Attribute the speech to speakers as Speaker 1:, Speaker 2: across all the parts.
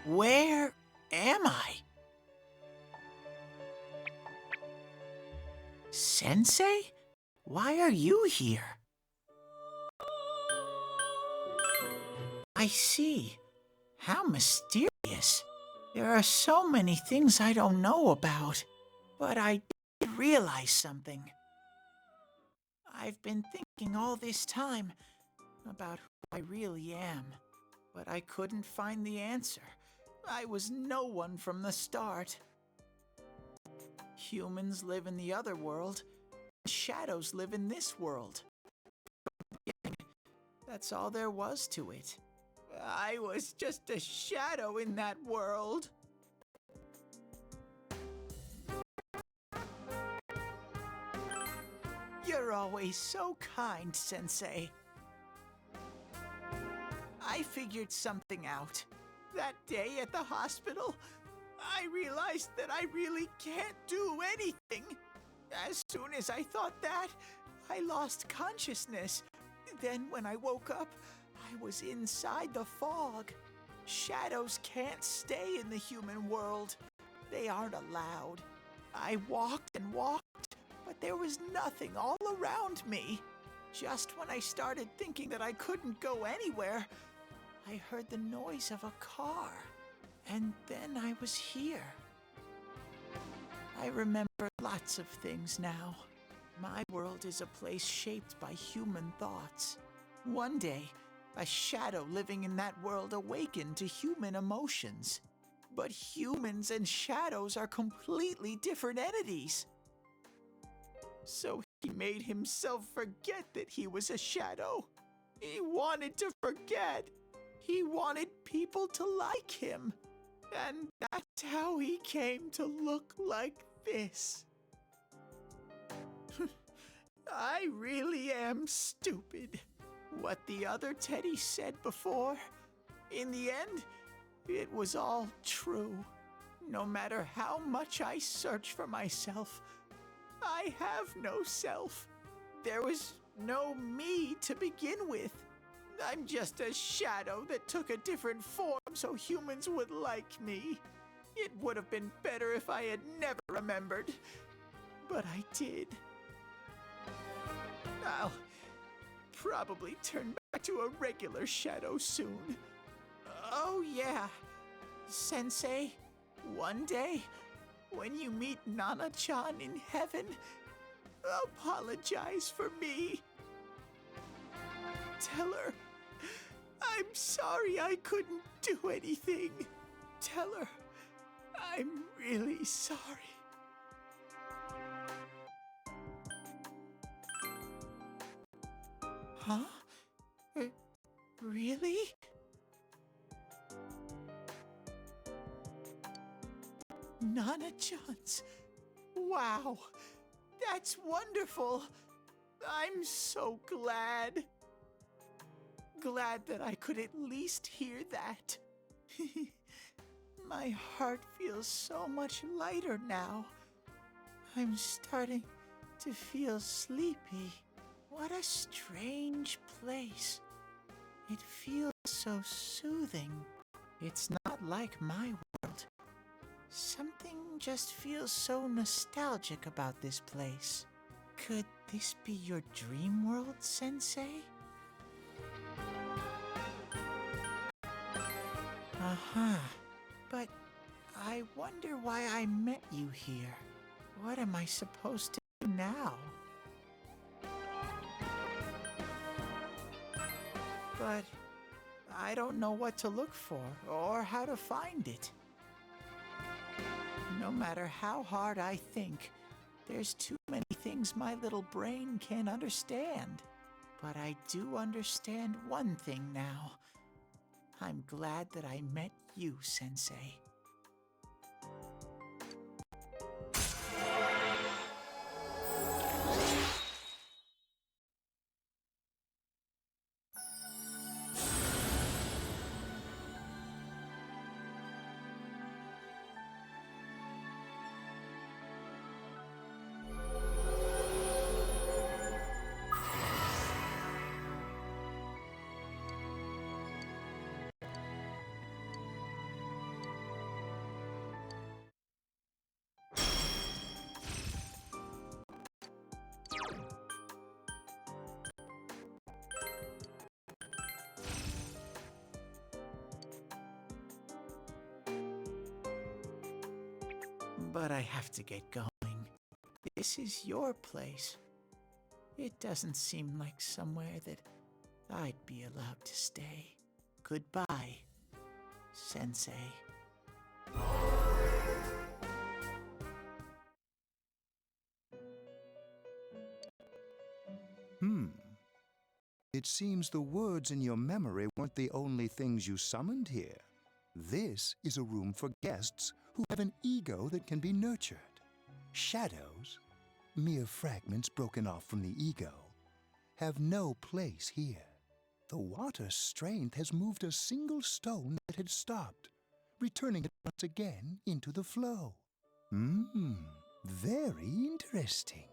Speaker 1: Where am I? Sensei? Why are you here? I see. How mysterious. There are so many things I don't know about. But I did realize something. I've been thinking all this time about who I really am, but I couldn't find the answer. I was no one from the start. Humans live in the other world, and shadows live in this world. That's all there was to it. I was just a shadow in that world. You're always so kind, Sensei. I figured something out. That day at the hospital, I realized that I really can't do anything. As soon as I thought that, I lost consciousness. Then when I woke up, I was inside the fog. Shadows can't stay in the human world. They aren't allowed. I walked and walked, but there was nothing all around me. Just when I started thinking that I couldn't go anywhere, I heard the noise of a car, and then I was here. I remember lots of things now. My world is a place shaped by human thoughts. One day, a shadow living in that world awakened to human emotions. But humans and shadows are completely different entities. So he made himself forget that he was a shadow. He wanted to forget. He wanted people to like him. And that's how he came to look like this. I really am stupid. What the other Teddy said before, in the end, it was all true. No matter how much I search for myself, I have no self. There was no me to begin with. I'm just a shadow that took a different form so humans would like me. It would have been better if I had never remembered, but I did. I'll probably turn back to a regular shadow soon. Oh yeah, Sensei, one day, when you meet Nana-chan in heaven, apologize for me. Tell her, I'm sorry I couldn't do anything. Tell her, I'm really sorry. Huh? Really? Nana-chan's. Wow, that's wonderful. I'm so glad. Glad that I could at least hear that. My heart feels so much lighter now. I'm starting to feel sleepy. What a strange place. It feels so soothing. It's not like my world. Something just feels so nostalgic about this place. Could this be your dream world, Sensei? Uh-huh. But I wonder why I met you here. What am I supposed to do now? But I don't know what to look for or how to find it. No matter how hard I think, there's too many things my little brain can't understand. But I do understand one thing now. I'm glad that I met you, Sensei. But I have to get going. This is your place. It doesn't seem like somewhere that I'd be allowed to stay. Goodbye, Sensei.
Speaker 2: It seems the words in your memory weren't the only things you summoned here. This is a room for guests who have an ego that can be nurtured. Shadows, mere fragments broken off from the ego, have no place here. The water's strength has moved a single stone that had stopped, returning it once again into the flow. Very interesting.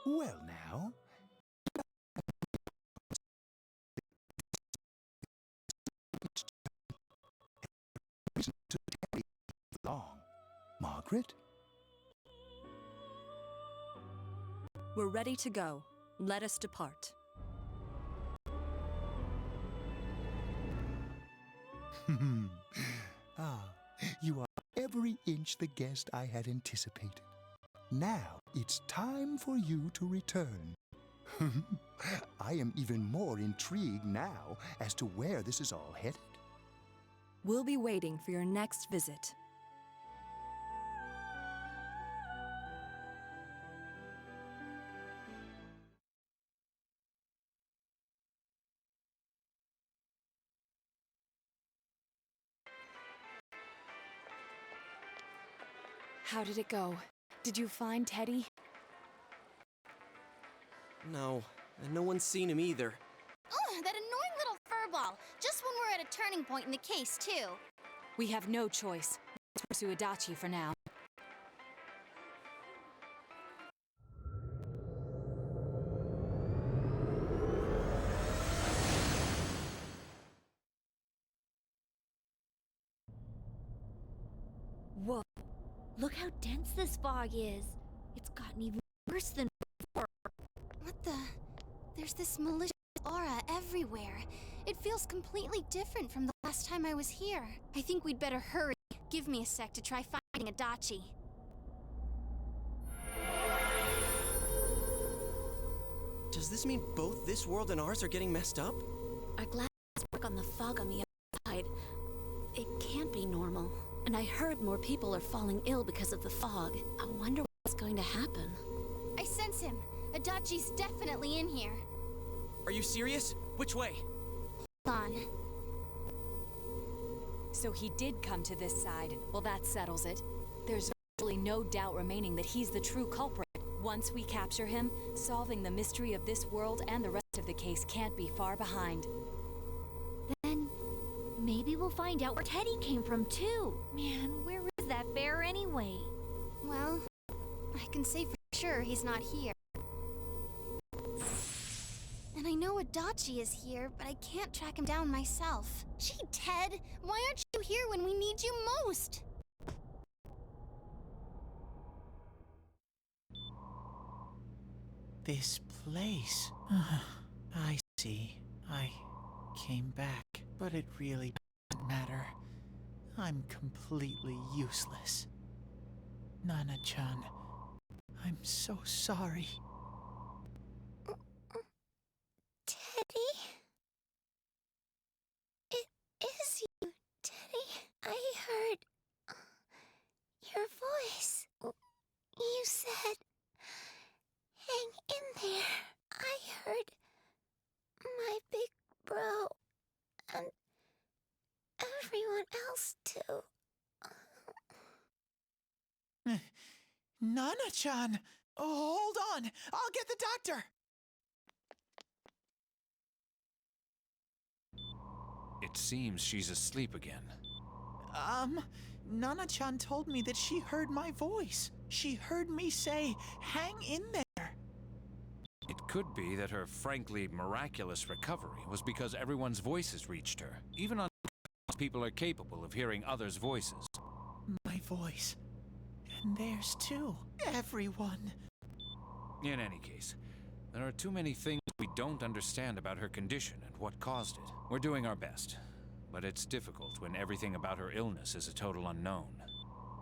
Speaker 2: Well now, to tarry long. Margaret?
Speaker 3: We're ready to go. Let us depart.
Speaker 2: You are every inch the guest I had anticipated. Now it's time for you to return. I am even more intrigued now as to where this is all headed.
Speaker 3: We'll be waiting for your next visit.
Speaker 4: How did it go? Did you find Teddy?
Speaker 5: No, and no one's seen him either.
Speaker 6: Oh, that annoying little furball. Just when we're at a turning point in the case, too.
Speaker 4: We have no choice. Let's pursue Adachi for now.
Speaker 6: Whoa. Look how dense this fog is. It's gotten even worse than before. What the? There's this malicious aura everywhere. It feels completely different from the last time I was here. I think we'd better hurry. Give me a sec to try finding Adachi.
Speaker 5: Does this mean both this world and ours are getting messed up?
Speaker 6: Our glasses work on the fog on the other side. It can't be normal. And I heard more people are falling ill because of the fog. I wonder what's going to happen. I sense him. Adachi's definitely in here.
Speaker 5: Are you serious? Which way?
Speaker 6: Hold on.
Speaker 4: So he did come to this side. Well, that settles it. There's virtually no doubt remaining that he's the true culprit. Once we capture him, solving the mystery of this world and the rest of the case can't be far behind.
Speaker 6: Then, maybe we'll find out where Teddy came from, too. Man, where is that bear anyway? Well, I can say for sure he's not here. And I know Adachi is here, but I can't track him down myself. Gee, Ted, why aren't you here when we need you most?
Speaker 1: This place. I see. I came back, but it really doesn't matter. I'm completely useless. Nana-chan, I'm so sorry.
Speaker 6: Teddy? It is you, Teddy. I heard your voice. You said, hang in there. I heard my big bro and everyone else too.
Speaker 1: Nana-chan! Oh, hold on! I'll get the doctor!
Speaker 7: It seems she's asleep again.
Speaker 1: Nana-chan told me that she heard my voice. She heard me say, hang in there.
Speaker 7: It could be that her frankly miraculous recovery was because everyone's voices reached her. Even on people are capable of hearing others' voices.
Speaker 1: My voice. And theirs too. Everyone.
Speaker 7: In any case, there are too many things we don't understand about her condition and what caused it. We're doing our best, but it's difficult when everything about her illness is a total unknown.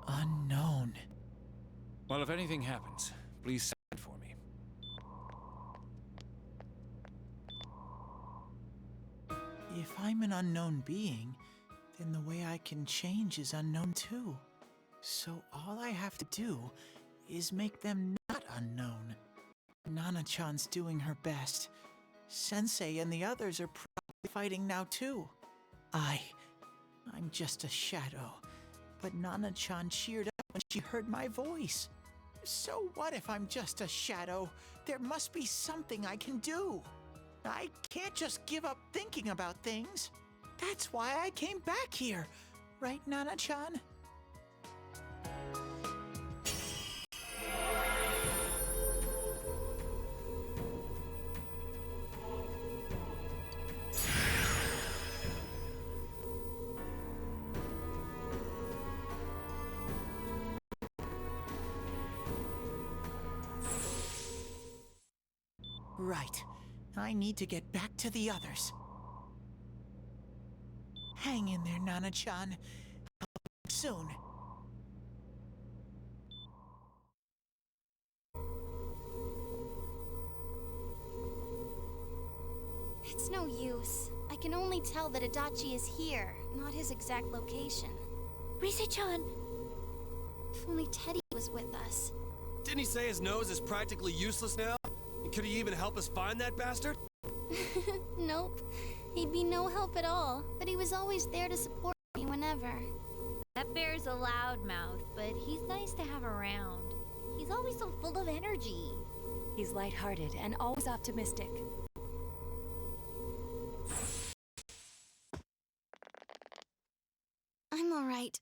Speaker 1: Unknown.
Speaker 7: Well, if anything happens, please send it for me.
Speaker 1: If I'm an unknown being, then the way I can change is unknown too. So all I have to do is make them not unknown. Nana-chan's doing her best. Sensei and the others are probably fighting now too. I'm just a shadow. But Nana-chan cheered up when she heard my voice. So what if I'm just a shadow? There must be something I can do. I can't just give up thinking about things. That's why I came back here. Right, Nana-chan? Right. I need to get back to the others. Hang in there, Nana-chan. I'll be back soon.
Speaker 6: It's no use. I can only tell that Adachi is here, not his exact location. Rise-chan! If only Teddy was with us.
Speaker 5: Didn't he say his nose is practically useless now? And could he even help us find that bastard?
Speaker 6: Nope. He'd be no help at all, but he was always there to support me whenever.
Speaker 8: That bear's a loudmouth, but he's nice to have around. He's always so full of energy.
Speaker 4: He's lighthearted and always optimistic.
Speaker 6: I'm alright.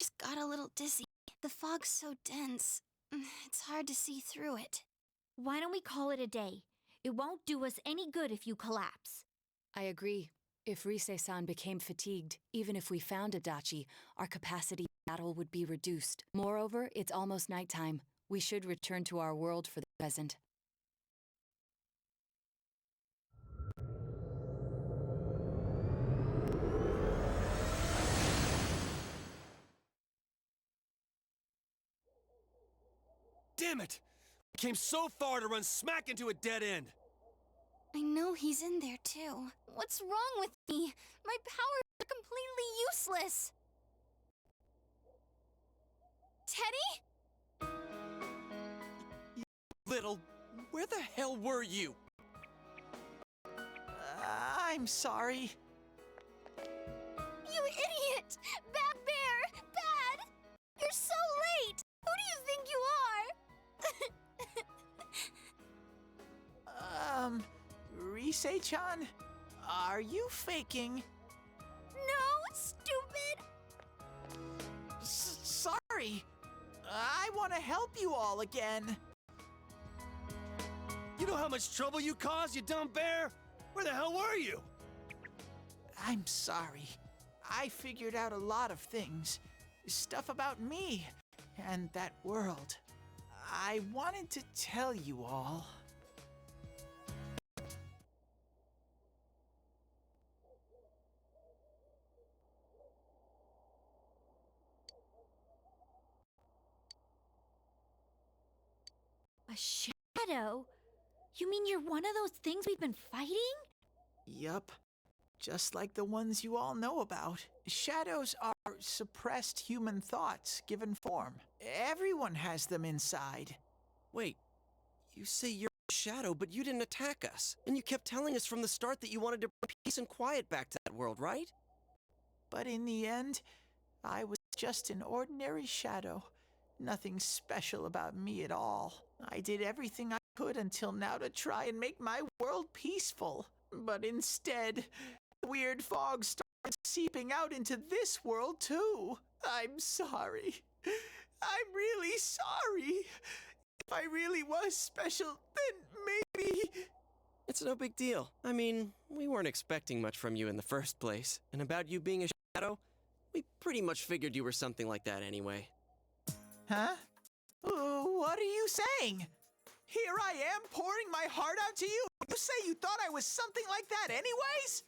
Speaker 6: Just got a little dizzy. The fog's so dense. It's hard to see through it.
Speaker 8: Why don't we call it a day? It won't do us any good if you collapse.
Speaker 4: I agree. If Rise-san became fatigued, even if we found Adachi, our capacity to battle would be reduced. Moreover, it's almost nighttime. We should return to our world for the present.
Speaker 5: Damn it! We came so far to run smack into a dead end.
Speaker 6: I know he's in there too. What's wrong with me? My powers are completely useless. Teddy?
Speaker 5: Little, where the hell were you?
Speaker 1: I'm sorry.
Speaker 6: You idiot! Bad bear! Bad! You're so late! Who do you think you are?
Speaker 1: Rise-chan, are you faking?
Speaker 6: No, stupid!
Speaker 1: Sorry. I want to help you all again.
Speaker 5: You know how much trouble you caused, you dumb bear? Where the hell were you?
Speaker 1: I'm sorry. I figured out a lot of things. Stuff about me and that world. I wanted to tell you all.
Speaker 8: A shadow? You mean you're one of those things we've been fighting?
Speaker 1: Yup. Just like the ones you all know about. Shadows are suppressed human thoughts given form. Everyone has them inside.
Speaker 5: Wait, you say you're a shadow, but you didn't attack us. And you kept telling us from the start that you wanted to bring peace and quiet back to that world, right?
Speaker 1: But in the end, I was just an ordinary shadow. Nothing special about me at all. I did everything I could until now to try and make my world peaceful. But instead, weird fog started seeping out into this world too. I'm sorry. I'm really sorry. If I really was special, then maybe...
Speaker 9: It's no big deal. I mean, we weren't expecting much from you in the first place. And about you being a shadow, we pretty much figured you were something like that anyway.
Speaker 1: Huh? What are you saying? Here I am pouring my heart out to you. You say you thought I was something like that anyways?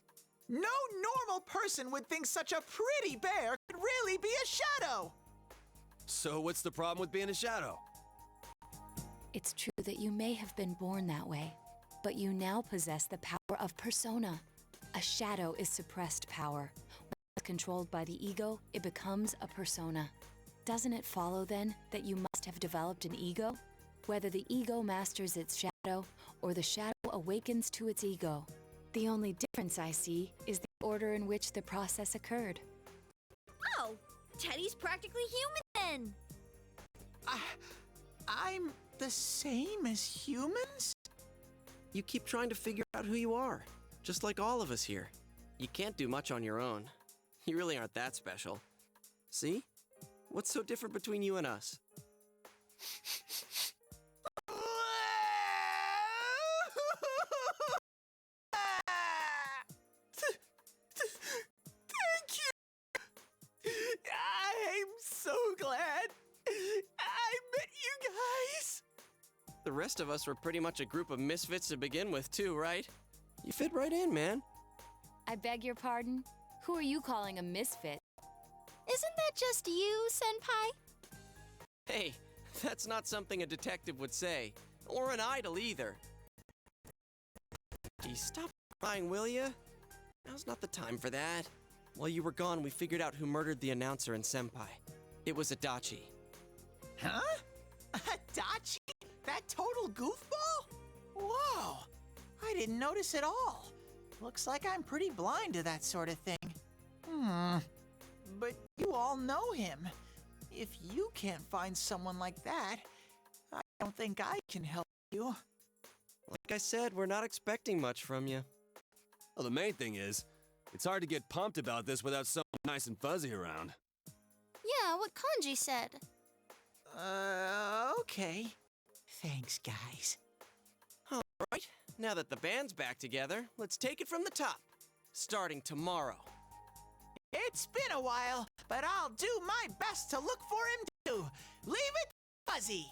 Speaker 1: No normal person would think such a pretty bear could really be a shadow.
Speaker 5: So what's the problem with being a shadow?
Speaker 4: It's true that you may have been born that way, but you now possess the power of persona. A shadow is suppressed power. When it's controlled by the ego, it becomes a persona. Doesn't it follow then that you must have developed an ego? Whether the ego masters its shadow or the shadow awakens to its ego. The only difference I see is the order in which the process occurred.
Speaker 6: Oh, Teddy's practically human then!
Speaker 1: I'm the same as humans?
Speaker 9: You keep trying to figure out who you are, just like all of us here. You can't do much on your own. You really aren't that special. See? What's so different between you and us?
Speaker 1: Thank you! I'm so glad I met you guys!
Speaker 9: The rest of us were pretty much a group of misfits to begin with, too, right? You fit right in, man.
Speaker 4: I beg your pardon? Who are you calling a misfit?
Speaker 6: Isn't that just you, Senpai?
Speaker 9: Hey, that's not something a detective would say. Or an idol, either. Gee, stop crying, will ya? Now's not the time for that. While you were gone, we figured out who murdered the announcer and Senpai. It was Adachi.
Speaker 1: Huh? Adachi? That total goofball? Whoa! I didn't notice at all. Looks like I'm pretty blind to that sort of thing. But you all know him. If you can't find someone like that, I don't think I can help you.
Speaker 9: Like I said, we're not expecting much from you.
Speaker 5: Well, the main thing is, it's hard to get pumped about this without someone nice and fuzzy around.
Speaker 6: Yeah, what Kanji said.
Speaker 1: Okay. Thanks, guys.
Speaker 9: All right, now that the band's back together, let's take it from the top. Starting tomorrow.
Speaker 1: It's been a while, but I'll do my best to look for him too. Leave it fuzzy.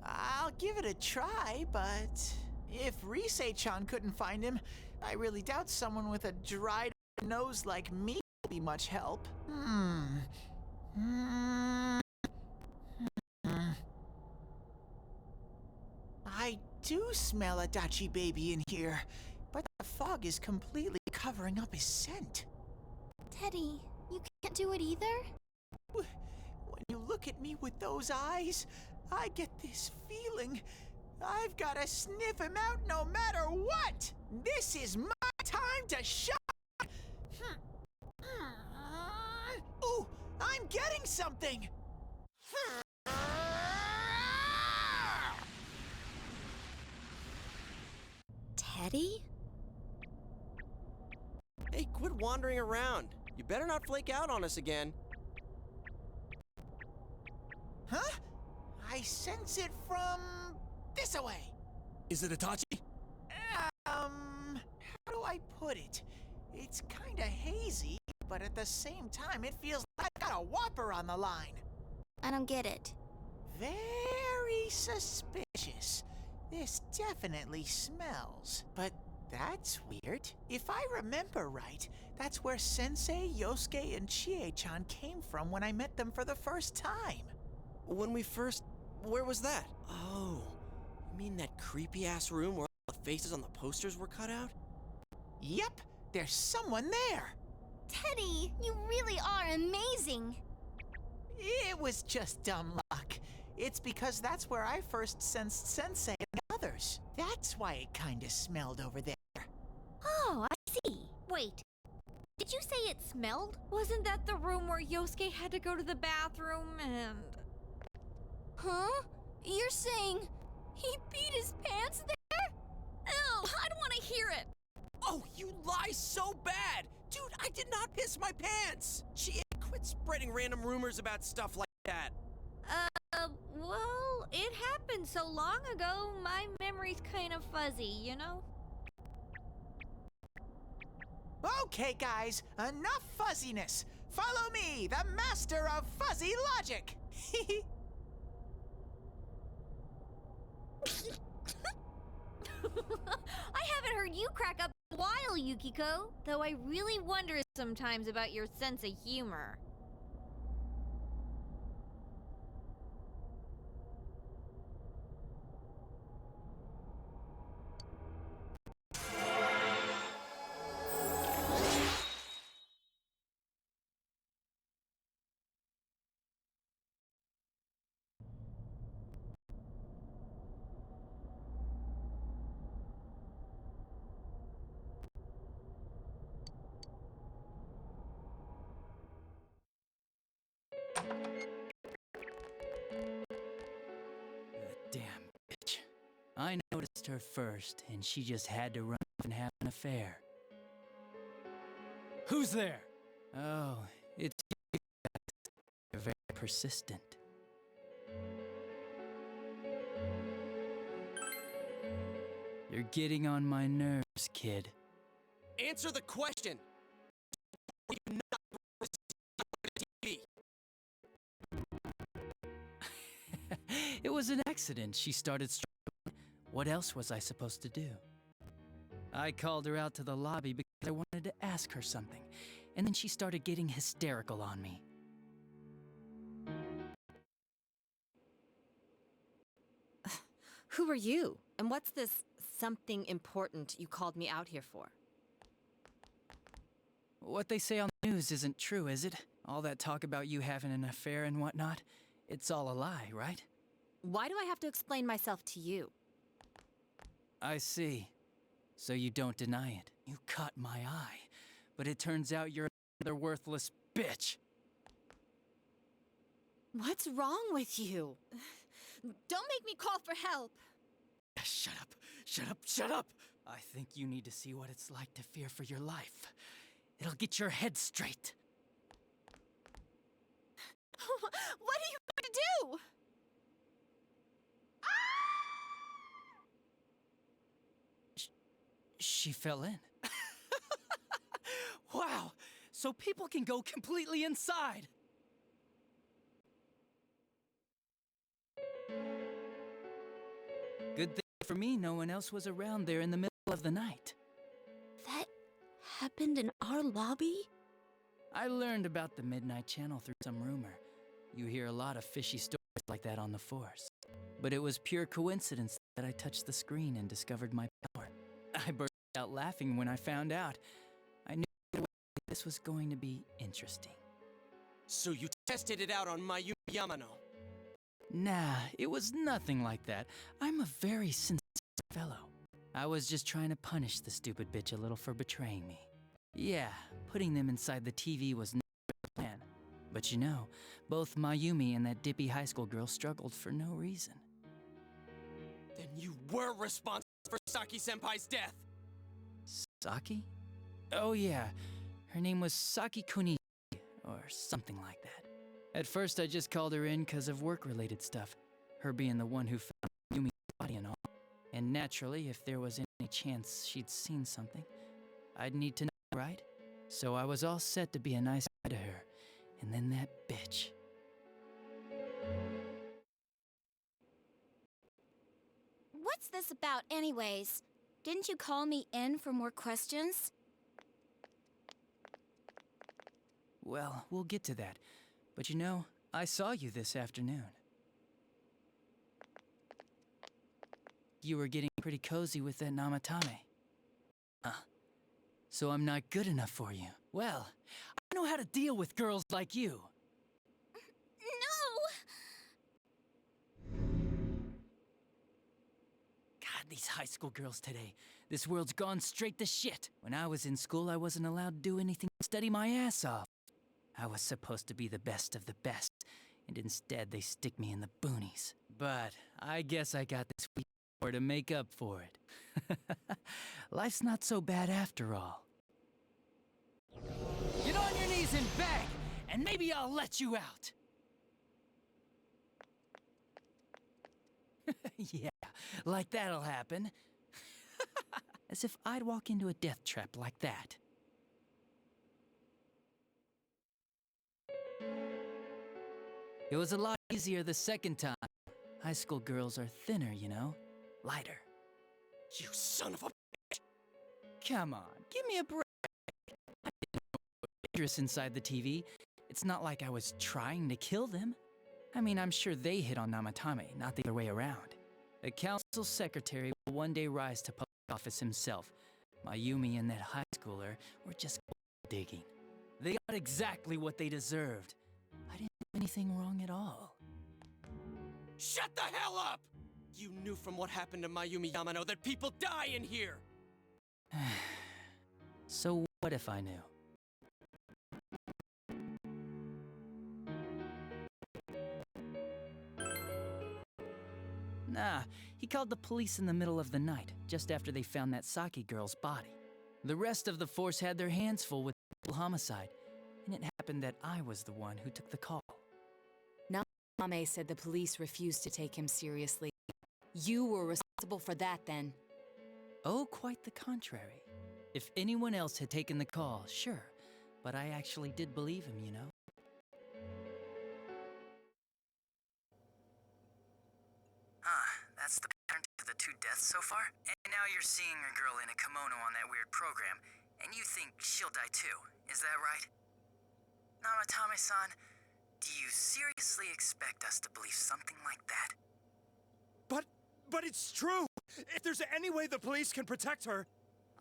Speaker 1: I'll give it a try, but if Risei-chan couldn't find him, I really doubt someone with a dried nose like me will be much help. I do smell Adachi baby in here, but the fog is completely covering up his scent.
Speaker 6: Teddy, you can't do it either?
Speaker 1: When you look at me with those eyes, I get this feeling. I've got to sniff him out no matter what! This is my time to shine! Ooh, I'm getting something!
Speaker 6: Teddy?
Speaker 9: Hey, quit wandering around. You better not flake out on us again.
Speaker 1: Huh? I sense it from this away.
Speaker 5: Is it Adachi?
Speaker 1: How do I put it? It's kinda hazy, but at the same time, it feels like I got a whopper on the line.
Speaker 6: I don't get it.
Speaker 1: Very suspicious. This definitely smells. But that's weird. If I remember right, that's where Sensei, Yosuke, and Chie-chan came from when I met them for the first time.
Speaker 9: When we first... Where was that? Oh, you mean that creepy-ass room where all the faces on the posters were cut out?
Speaker 1: Yep, there's someone there.
Speaker 6: Teddy, you really are amazing.
Speaker 1: It was just dumb luck. It's because that's where I first sensed Sensei and the others. That's why it kinda smelled over there.
Speaker 8: Oh, I see. Wait. Did you say it smelled? Wasn't that the room where Yosuke had to go to the bathroom and...
Speaker 6: Huh? You're saying he peed his pants there? Ew, I don't want to hear it.
Speaker 9: Oh, you lie so bad! Dude, I did not piss my pants! Chie, quit spreading random rumors about stuff like that.
Speaker 8: Well, it happened so long ago, my memory's kind of fuzzy, you know?
Speaker 1: Okay, guys, enough fuzziness. Follow me, the master of fuzzy logic.
Speaker 8: I haven't heard you crack up in a while, Yukiko. Though I really wonder sometimes about your sense of humor.
Speaker 10: Damn bitch. I noticed her first, and she just had to run off and have an affair. Who's there? Oh, it's you guys. You're very persistent. You're getting on my nerves, kid.
Speaker 9: Answer the question! Are you not TV?
Speaker 10: It was an accident. She started struggling. What else was I supposed to do? I called her out to the lobby because I wanted to ask her something, and then she started getting hysterical on me.
Speaker 11: Who are you? And what's this something important you called me out here for?
Speaker 10: What they say on the news isn't true, is it? All that talk about you having an affair and whatnot? It's all a lie, right?
Speaker 11: Why do I have to explain myself to you?
Speaker 10: I see. So you don't deny it. You caught my eye. But it turns out you're another worthless bitch.
Speaker 11: What's wrong with you? Don't make me call for help.
Speaker 10: Shut up. Shut up. Shut up. I think you need to see what it's like to fear for your life. It'll get your head straight.
Speaker 11: What are you going to do?
Speaker 10: She fell in. Wow, so people can go completely inside. Good thing for me, no one else was around there in the middle of the night.
Speaker 6: That happened in our lobby?
Speaker 10: I learned about the Midnight Channel through some rumor. You hear a lot of fishy stories like that on the force. But it was pure coincidence that I touched the screen and discovered my power. I burst out laughing when I found out. I knew this was going to be interesting.
Speaker 9: So you tested it out on Mayumi Yamano?
Speaker 10: Nah, it was nothing like that. I'm a very sincere fellow. I was just trying to punish the stupid bitch a little for betraying me. Yeah, putting them inside the TV was never the plan. But you know, both Mayumi and that dippy high school girl struggled for no reason.
Speaker 9: Then you were responsible for Saki-senpai's death!
Speaker 10: Saki? Oh yeah, her name was Saki Kunishi, or something like that. At first I just called her in because of work-related stuff, her being the one who found Yumi's body and all. And naturally, if there was any chance she'd seen something, I'd need to know, right? So I was all set to be a nice guy to her, and then that bitch.
Speaker 6: What's this about anyways? Didn't you call me in for more questions?
Speaker 10: Well, we'll get to that. But you know, I saw you this afternoon. You were getting pretty cozy with that Namatame. So I'm not good enough for you. Well, I know how to deal with girls like you.
Speaker 6: No!
Speaker 10: God, these high school girls today. This world's gone straight to shit. When I was in school, I wasn't allowed to do anything but study my ass off. I was supposed to be the best of the best, and instead they stick me in the boonies. But I guess I got this week to make up for it. Life's not so bad after all. Get on your knees and beg, and maybe I'll let you out. Yeah, like that'll happen. As if I'd walk into a death trap like that. It was a lot easier the second time. High school girls are thinner, you know? Lighter.
Speaker 9: You son of a...
Speaker 10: Come on, give me a break. I didn't know what was dangerous inside the TV. It's not like I was trying to kill them. I mean, I'm sure they hit on Namatame, not the other way around. The council secretary will one day rise to public office himself. Mayumi and that high schooler were just digging. They got exactly what they deserved. I didn't do anything wrong at all.
Speaker 9: Shut the hell up! You knew from what happened to Mayumi Yamano that people die in here!
Speaker 10: So what if I knew? Nah, he called the police in the middle of the night, just after they found that Saki girl's body. The rest of the force had their hands full with homicide, and it happened that I was the one who took the call.
Speaker 4: Mame said the police refused to take him seriously. You were responsible for that then.
Speaker 10: Oh, quite the contrary. If anyone else had taken the call, sure, but I actually did believe him, you know? That's the pattern to the 2 deaths so far? And now you're seeing a girl in a kimono on that weird program, and you think she'll die too, is that right? Namatame-san, do you seriously expect us to believe something like that?
Speaker 12: But it's true! If there's any way the police can protect her...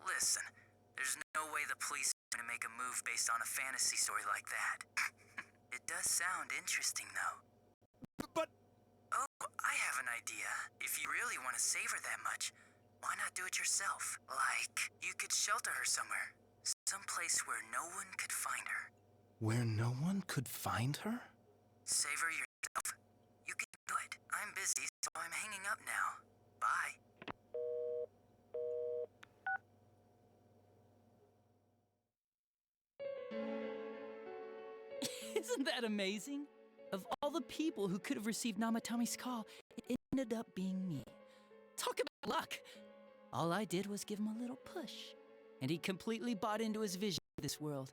Speaker 10: Listen, there's no way the police are gonna make a move based on a fantasy story like that. It does sound interesting, though.
Speaker 12: But...
Speaker 10: Oh, I have an idea. If you really want to save her that much, why not do it yourself? Like, you could shelter her somewhere. Someplace where no one could find her.
Speaker 12: Where no one could find her?
Speaker 10: Save her yourself. You can do it. I'm busy, so I'm hanging up now. Bye. Isn't that amazing? Of all the people who could have received Namatame's call, it ended up being me. Talk about luck! All I did was give him a little push, and he completely bought into his vision of this world.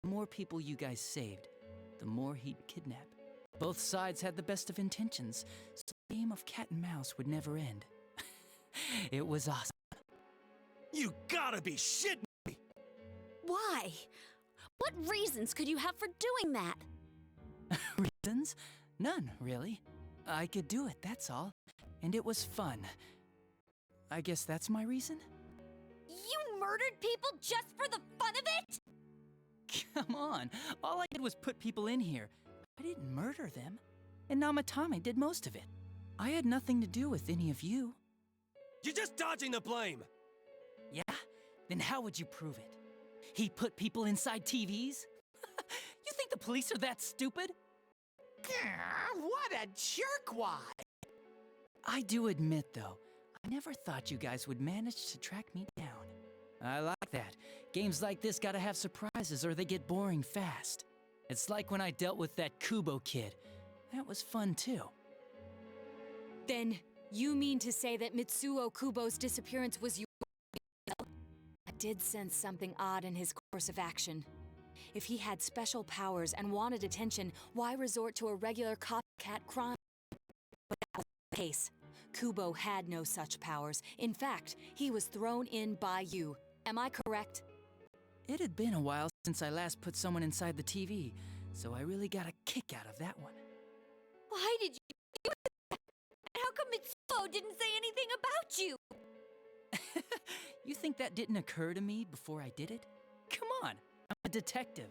Speaker 10: The more people you guys saved, the more he'd kidnap. Both sides had the best of intentions, so the game of cat and mouse would never end. It was awesome.
Speaker 12: You gotta be shitting me!
Speaker 3: Why? What reasons could you have for doing that?
Speaker 10: Reasons? None, really. I could do it, that's all. And it was fun. I guess that's my reason?
Speaker 6: You murdered people just for the fun of it?
Speaker 10: Come on, all I did was put people in here. I didn't murder them. And Namatame did most of it. I had nothing to do with any of you.
Speaker 12: You're just dodging the blame!
Speaker 10: Yeah? Then how would you prove it? He put people inside TVs? You think the police are that stupid?
Speaker 1: What a jerkwad!
Speaker 10: I do admit, though, I never thought you guys would manage to track me down. I like that. Games like this gotta have surprises or they get boring fast. It's like when I dealt with that Kubo kid. That was fun too.
Speaker 4: Then, you mean to say that Mitsuo Kubo's disappearance was your... I did sense something odd in his course of action. If he had special powers and wanted attention, why resort to a regular copycat crime? But that was the case. Kubo had no such powers. In fact, he was thrown in by you. Am I correct?
Speaker 10: It had been a while since I last put someone inside the TV, so I really got a kick out of that one.
Speaker 8: Why did you do that? And how come Mitsuo didn't say anything about you?
Speaker 10: You think that didn't occur to me before I did it? Come on, I'm a detective.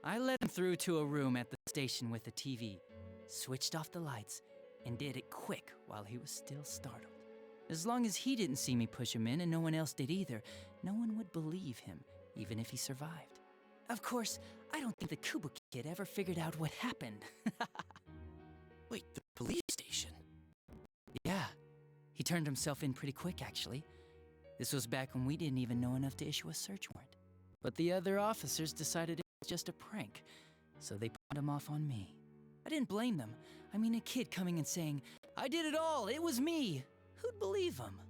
Speaker 10: I led him through to a room at the station with a TV, switched off the lights, and did it quick while he was still startled. As long as he didn't see me push him in and no one else did either, no one would believe him, even if he survived. Of course, I don't think the Kubo kid ever figured out what happened.
Speaker 9: Wait, the police station?
Speaker 10: Yeah, he turned himself in pretty quick, actually. This was back when we didn't even know enough to issue a search warrant. But the other officers decided it was just a prank, so they pawned him off on me. I didn't blame them. I mean, a kid coming and saying, "I did it all, it was me." Who'd believe him?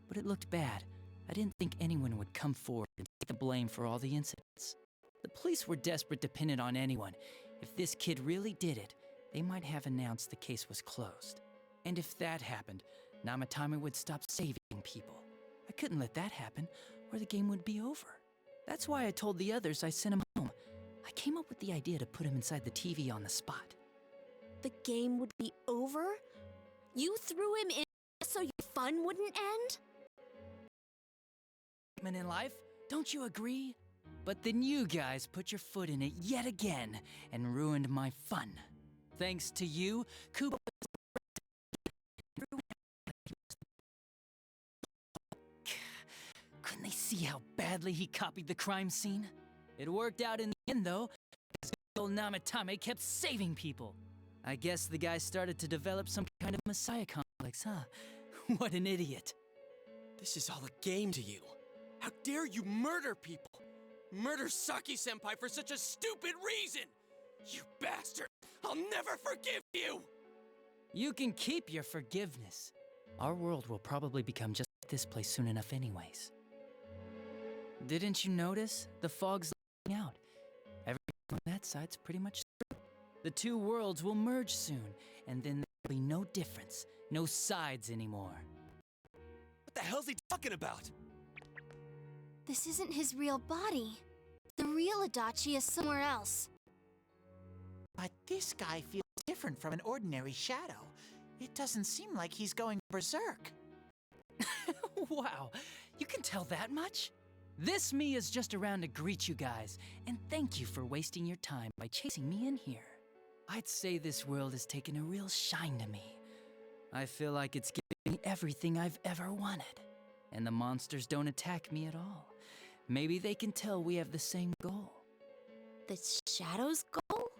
Speaker 10: But it looked bad. I didn't think anyone would come forward and take the blame for all the incidents. The police were desperate to pin it on anyone. If this kid really did it, they might have announced the case was closed. And if that happened, Namatame would stop saving people. I couldn't let that happen, or the game would be over. That's why I told the others I sent him home. I came up with the idea to put him inside the TV on the spot.
Speaker 3: The game would be over? You threw him in so your fun wouldn't end?
Speaker 10: In life, don't you agree? But then you guys put your foot in it yet again and ruined my fun. Thanks to you, Kubo... Couldn't they see how badly he copied the crime scene? It worked out in the end, though, because old Namatame kept saving people. I guess the guy started to develop some kind of messiah complex, huh? What an idiot.
Speaker 9: This is all a game to you. How dare you murder people? Murder Saki-senpai for such a stupid reason! You bastard! I'll never forgive you!
Speaker 10: You can keep your forgiveness. Our world will probably become just like this place soon enough anyways. Didn't you notice? The fog's letting out. Everything on that side's pretty much through. The two worlds will merge soon, and then there'll be no difference, no sides anymore.
Speaker 5: What the hell's he talking about?
Speaker 6: This isn't his real body. The real Adachi is somewhere else.
Speaker 1: But this guy feels different from an ordinary shadow. It doesn't seem like he's going berserk.
Speaker 10: Wow, you can tell that much? This me is just around to greet you guys, and thank you for wasting your time by chasing me in here. I'd say this world has taken a real shine to me. I feel like it's giving me everything I've ever wanted. And the monsters don't attack me at all. Maybe they can tell we have the same goal.
Speaker 3: The Shadow's goal?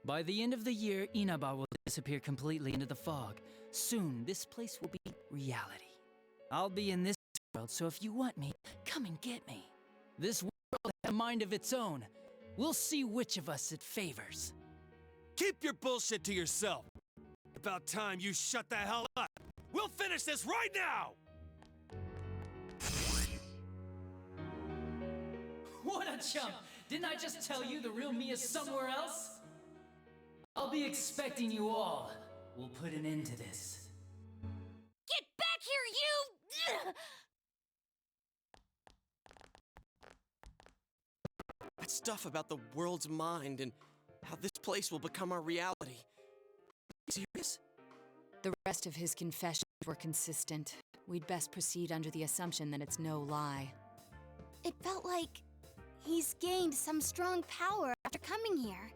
Speaker 10: By the end of the year, Inaba will disappear completely into the fog. Soon, this place will be reality. I'll be in this world, so if you want me, come and get me. This world has a mind of its own. We'll see which of us it favors.
Speaker 5: Keep your bullshit to yourself. About time you shut the hell up. We'll finish this right now!
Speaker 10: What a chump! Didn't I just tell you the real me is somewhere else? I'll be expecting you all. We'll put an end to this.
Speaker 8: Get back here, you!
Speaker 9: That stuff about the world's mind and how this place will become our reality. Are you serious?
Speaker 4: The rest of his confessions were consistent. We'd best proceed under the assumption that it's no lie.
Speaker 6: It felt like he's gained some strong power after coming here.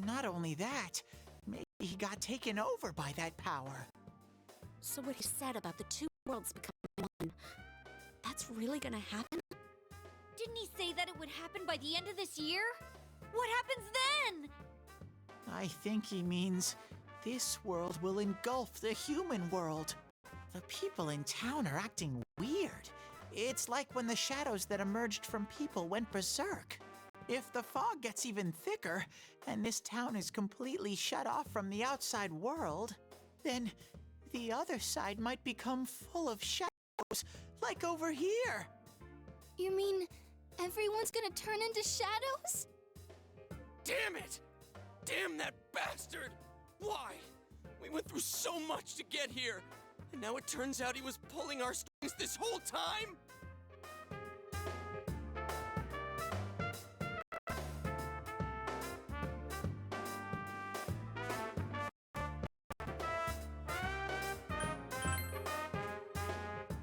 Speaker 1: Not only that, maybe he got taken over by that power.
Speaker 3: So what he said about the two worlds becoming one, that's really gonna happen?
Speaker 8: Didn't he say that it would happen by the end of this year? What happens then?
Speaker 1: I think he means this world will engulf the human world. The people in town are acting weird. It's like when the shadows that emerged from people went berserk. If the fog gets even thicker, and this town is completely shut off from the outside world, then the other side might become full of shadows, like over here.
Speaker 6: You mean everyone's gonna turn into shadows?
Speaker 9: Damn it! Damn that bastard! Why? We went through so much to get here, and now it turns out he was pulling our strings this whole time?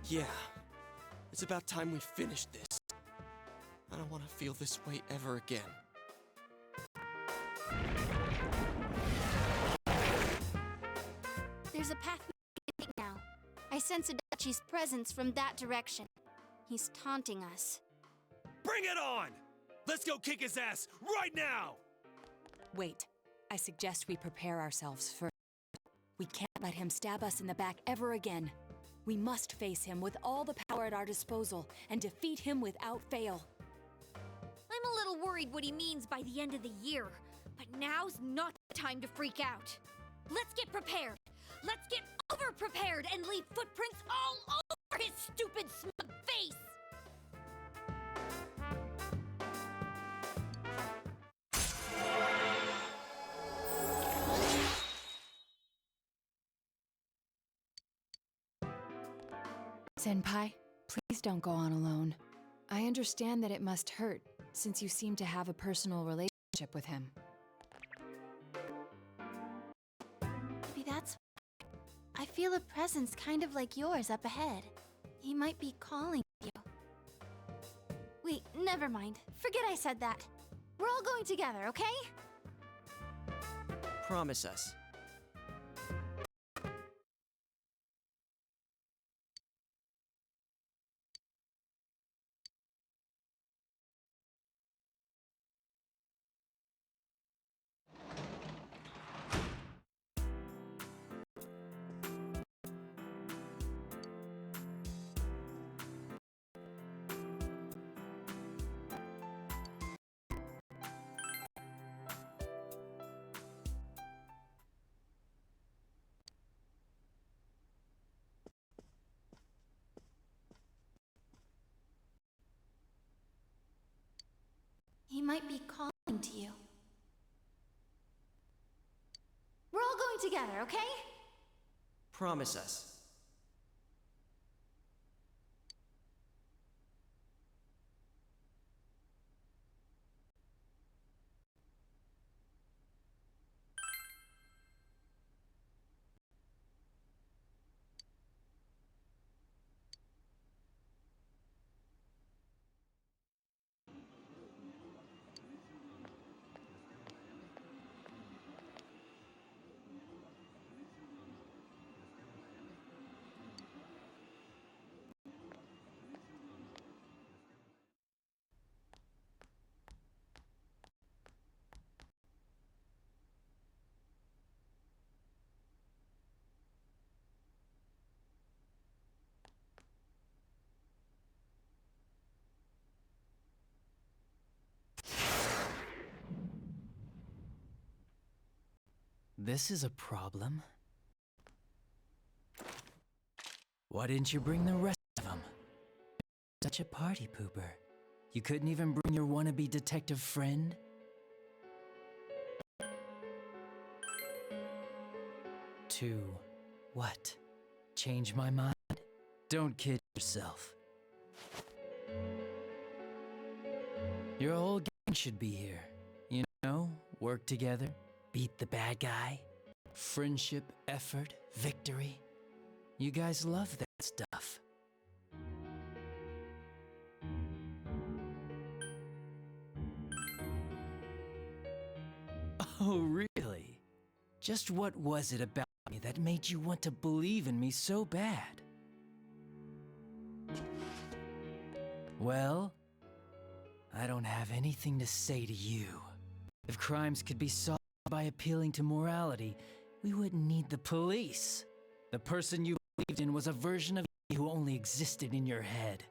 Speaker 9: Yeah, it's about time we finished this. I don't want to feel this way ever again.
Speaker 6: There's a path we can take now. I sense Adachi's presence from that direction. He's taunting us.
Speaker 5: Bring it on! Let's go kick his ass right now!
Speaker 4: Wait, I suggest we prepare ourselves first. We can't let him stab us in the back ever again. We must face him with all the power at our disposal and defeat him without fail.
Speaker 8: I'm a little worried what he means by the end of the year, but now's not the time to freak out. Let's get prepared. Let's get over-prepared and leave footprints all over his stupid smug face!
Speaker 4: Senpai, please don't go on alone. I understand that it must hurt, since you seem to have a personal relationship with him.
Speaker 6: Maybe that's why. I feel a presence kind of like yours up ahead. He might be calling you. Wait, never mind. Forget I said that. We're all going together, okay?
Speaker 9: Promise us.
Speaker 6: He might be calling to you. We're all going together, okay?
Speaker 9: Promise us.
Speaker 10: This is a problem. Why didn't you bring the rest of them? Such a party pooper. You couldn't even bring your wannabe detective friend? To what? Change my mind? Don't kid yourself. Your whole gang should be here. You know, work together, beat the bad guy. Friendship, effort, victory. You guys love that stuff. Oh, really? Just what was it about me that made you want to believe in me so bad? Well, I don't have anything to say to you. If crimes could be solved by appealing to morality, we wouldn't need the police. The person you believed in was a version of you who only existed in your head.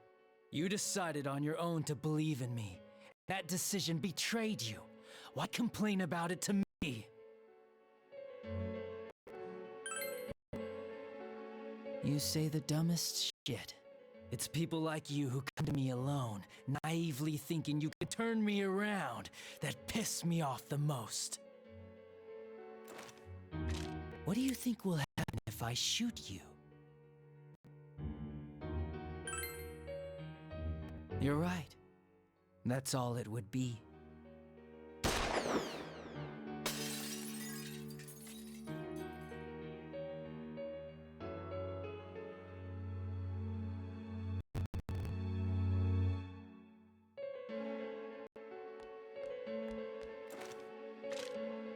Speaker 10: You decided on your own to believe in me. That decision betrayed you. Why complain about it to me? You say the dumbest shit. It's people like you who come to me alone, naively thinking you could turn me around, that piss me off the most. What do you think will happen if I shoot you? You're right. That's all it would be.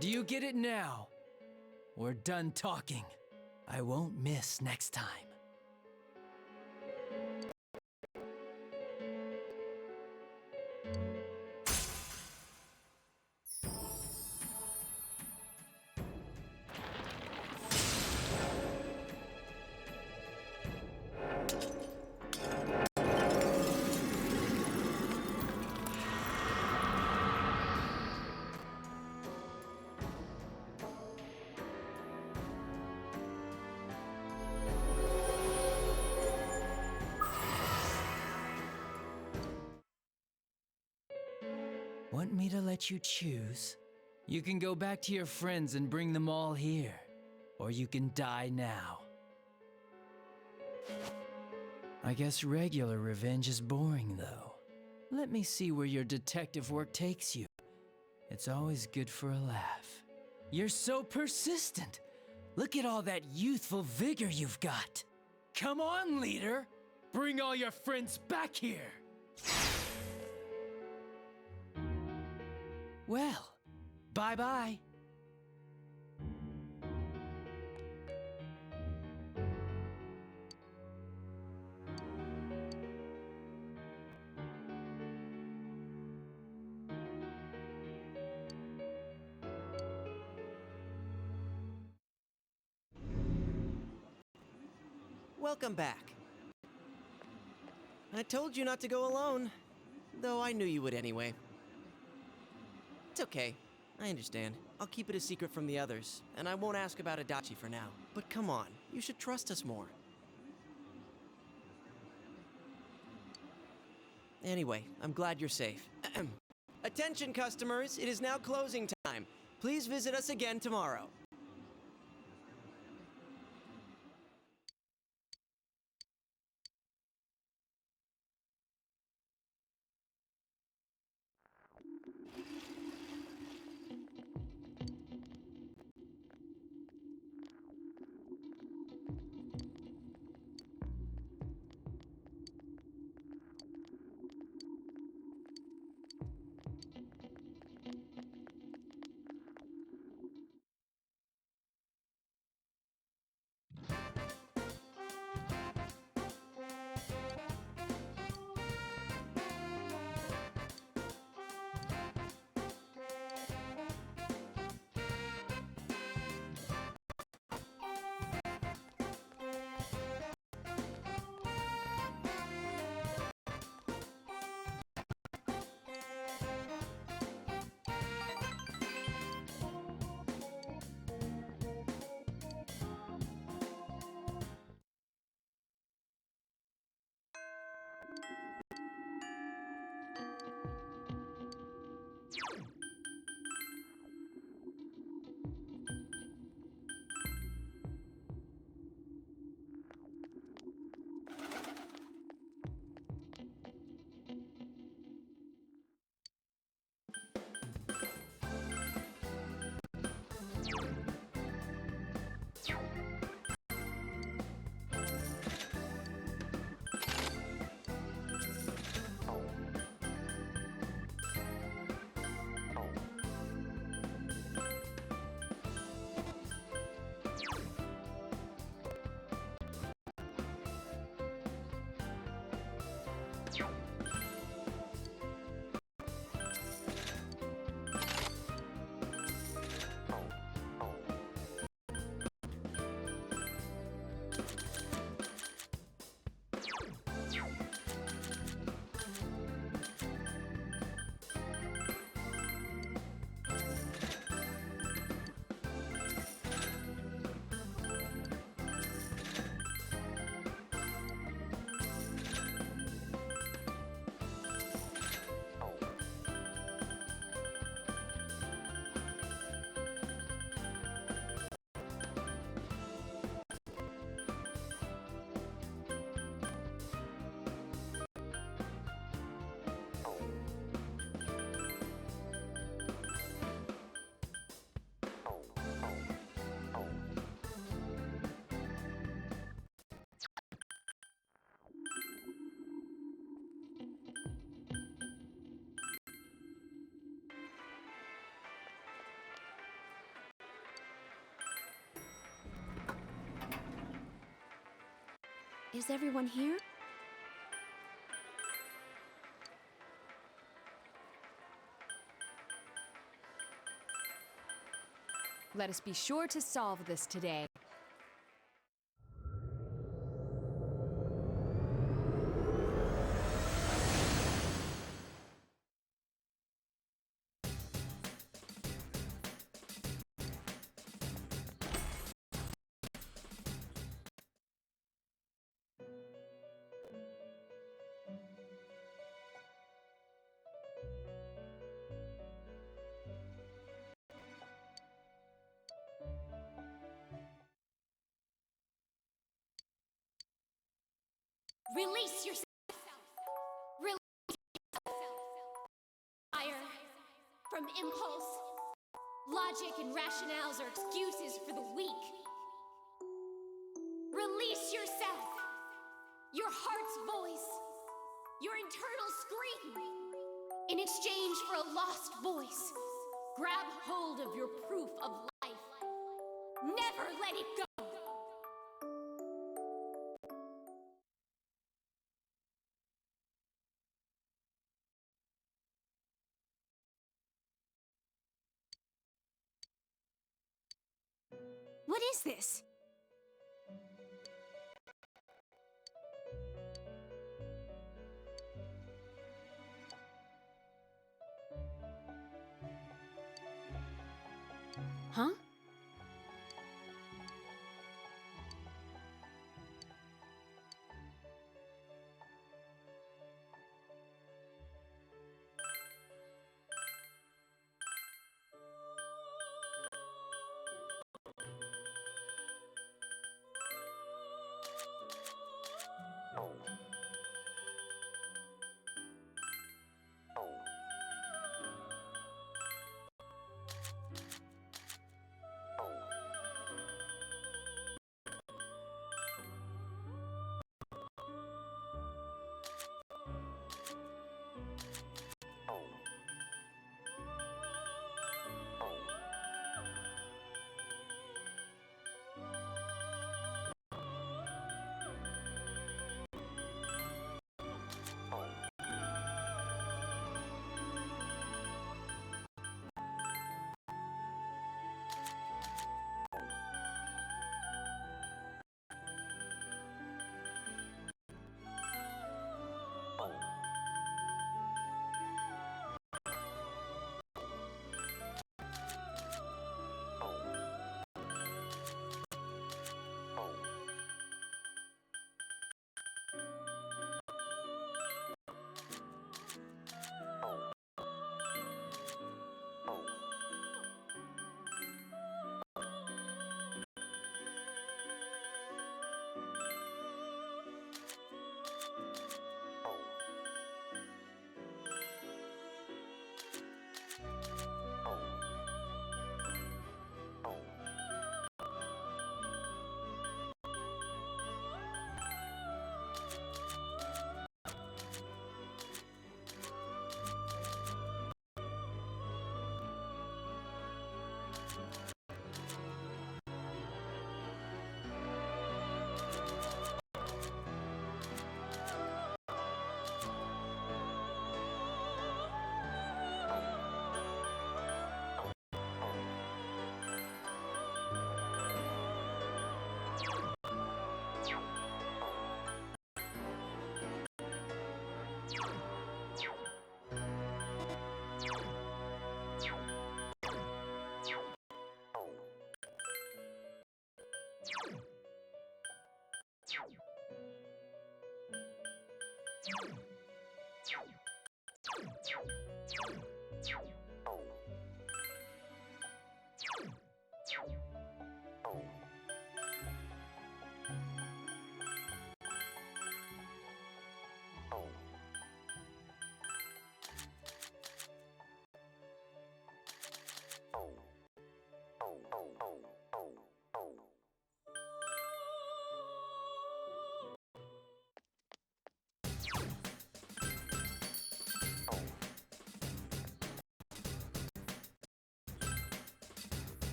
Speaker 10: Do you get it now? We're done talking. I won't miss next time. Want me to let you choose? You can go back to your friends and bring them all here. Or you can die now. I guess regular revenge is boring, though. Let me see where your detective work takes you. It's always good for a laugh. You're so persistent. Look at all that youthful vigor you've got. Come on, leader. Bring all your friends back here. Well, bye-bye.
Speaker 9: Welcome back. I told you not to go alone, though I knew you would anyway. It's okay. I understand. I'll keep it a secret from the others, and I won't ask about Adachi for now. But come on, you should trust us more. Anyway, I'm glad you're safe. Attention, customers! It is now closing time. Please visit us again tomorrow.
Speaker 3: Is everyone here?
Speaker 4: Let us be sure to solve this today.
Speaker 8: Release yourself! Release yourself! Fire from impulse. Logic and rationales are excuses for the weak. Release yourself! Your heart's voice. Your internal scream. In exchange for a lost voice, grab hold of your proof of life. Never let it go!
Speaker 3: What is this? Huh?